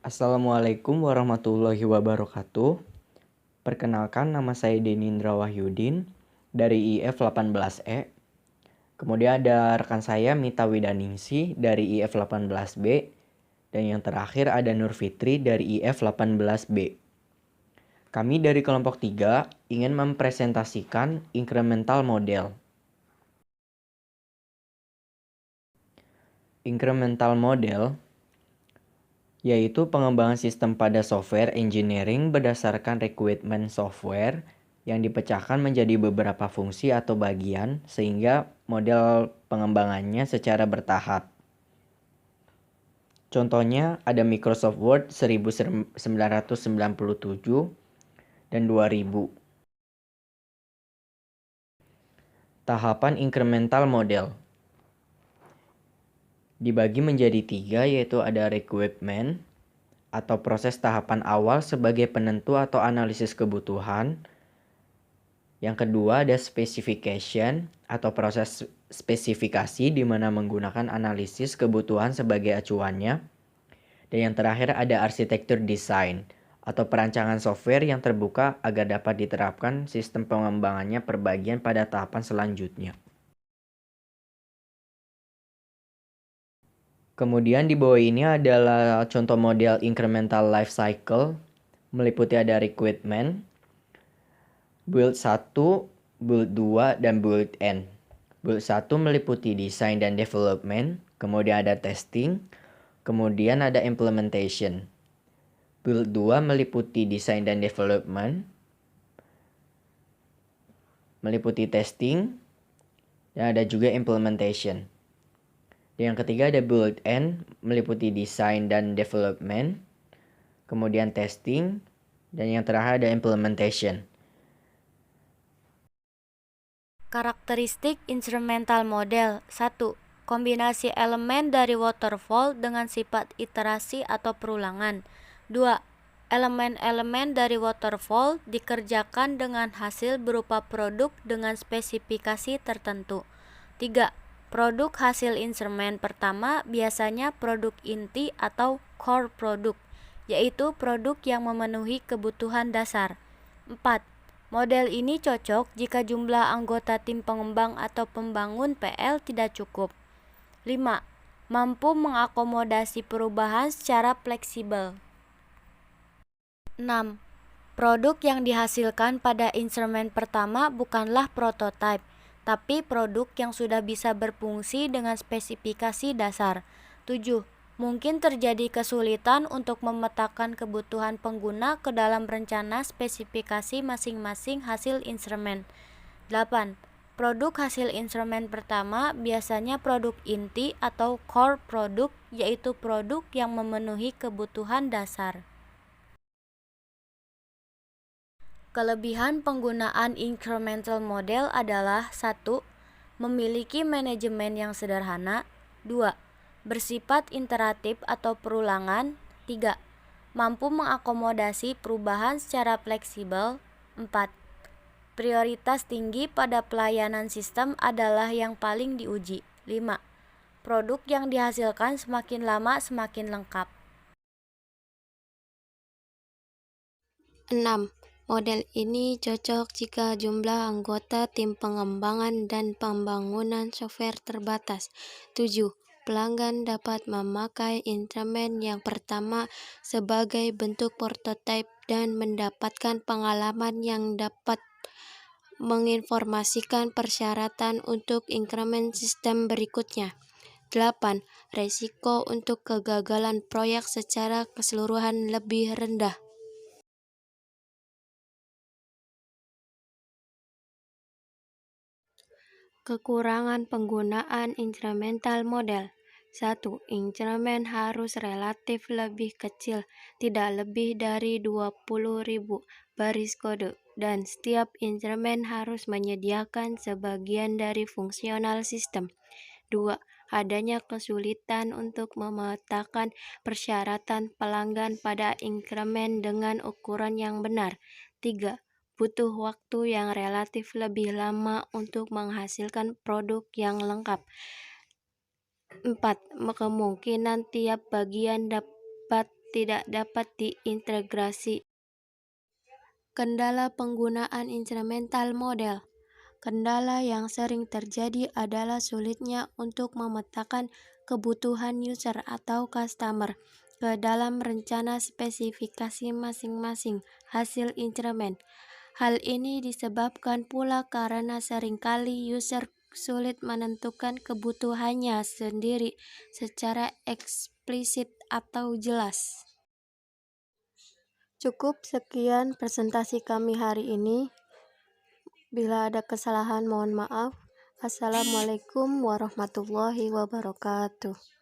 Assalamualaikum warahmatullahi wabarakatuh. Perkenalkan, nama saya Denindra Wahyudin dari IF 18E. Kemudian ada rekan saya Mita Widaningsi dari IF 18B. Dan yang terakhir ada Nur Fitri dari IF 18B. Kami dari kelompok 3 ingin mempresentasikan incremental model. Incremental model yaitu pengembangan sistem pada software engineering berdasarkan requirement software yang dipecahkan menjadi beberapa fungsi atau bagian sehingga model pengembangannya secara bertahap. Contohnya ada Microsoft Word 1997 dan 2000. Tahapan incremental model dibagi menjadi 3, yaitu ada requirement atau proses tahapan awal sebagai penentu atau analisis kebutuhan. Yang kedua ada specification atau proses spesifikasi di mana menggunakan analisis kebutuhan sebagai acuannya. Dan yang terakhir ada arsitektur design atau perancangan software yang terbuka agar dapat diterapkan sistem pengembangannya per bagian pada tahapan selanjutnya. Kemudian di bawah ini adalah contoh model incremental life cycle, meliputi ada requirement, build 1, build 2, dan build N. Build 1 meliputi design dan development, kemudian ada testing, kemudian ada implementation. Build 2 meliputi design dan development, meliputi testing, dan ada juga implementation. Dan yang ketiga ada build N, meliputi design dan development, kemudian testing, dan yang terakhir ada implementation. Karakteristik instrumental model. 1. Kombinasi elemen dari waterfall dengan sifat iterasi atau perulangan. 2. Elemen-elemen dari waterfall dikerjakan dengan hasil berupa produk dengan spesifikasi tertentu. 3. Produk hasil instrumen pertama biasanya produk inti atau core produk, yaitu produk yang memenuhi kebutuhan dasar. 4. Model ini cocok jika jumlah anggota tim pengembang atau pembangun PL tidak cukup. 5. Mampu mengakomodasi perubahan secara fleksibel. 6. Produk yang dihasilkan pada instrumen pertama bukanlah prototipe, tapi produk yang sudah bisa berfungsi dengan spesifikasi dasar. 7. Mungkin terjadi kesulitan untuk memetakan kebutuhan pengguna ke dalam rencana spesifikasi masing-masing hasil instrumen. 8. Produk hasil instrumen pertama biasanya produk inti atau core produk, yaitu produk yang memenuhi kebutuhan dasar. Kelebihan penggunaan incremental model adalah 1. Memiliki manajemen yang sederhana. 2. Bersifat iteratif atau perulangan. 3. Mampu mengakomodasi perubahan secara fleksibel. 4. Prioritas tinggi pada pelayanan sistem adalah yang paling diuji. 5. Produk yang dihasilkan semakin lama semakin lengkap. 6. Model ini cocok jika jumlah anggota tim pengembangan dan pembangunan software terbatas. 7. Pelanggan dapat memakai instrumen yang pertama sebagai bentuk prototipe dan mendapatkan pengalaman yang dapat menginformasikan persyaratan untuk increment sistem berikutnya. 8. Risiko untuk kegagalan proyek secara keseluruhan lebih rendah. Kekurangan penggunaan incremental model. 1. Increment harus relatif lebih kecil, tidak lebih dari 20.000 baris kode, dan setiap increment harus menyediakan sebagian dari fungsional sistem. 2. Adanya kesulitan untuk memetakan persyaratan pelanggan pada increment dengan ukuran yang benar. 3. Butuh waktu yang relatif lebih lama untuk menghasilkan produk yang lengkap. 4. Kemungkinan tiap bagian dapat tidak dapat diintegrasi. Kendala penggunaan instrumental model. Kendala yang sering terjadi adalah sulitnya untuk memetakan kebutuhan user atau customer ke dalam rencana spesifikasi masing-masing hasil instrumen. Hal ini disebabkan pula karena seringkali user sulit menentukan kebutuhannya sendiri secara eksplisit atau jelas. Cukup sekian presentasi kami hari ini. Bila ada kesalahan mohon maaf. Assalamualaikum warahmatullahi wabarakatuh.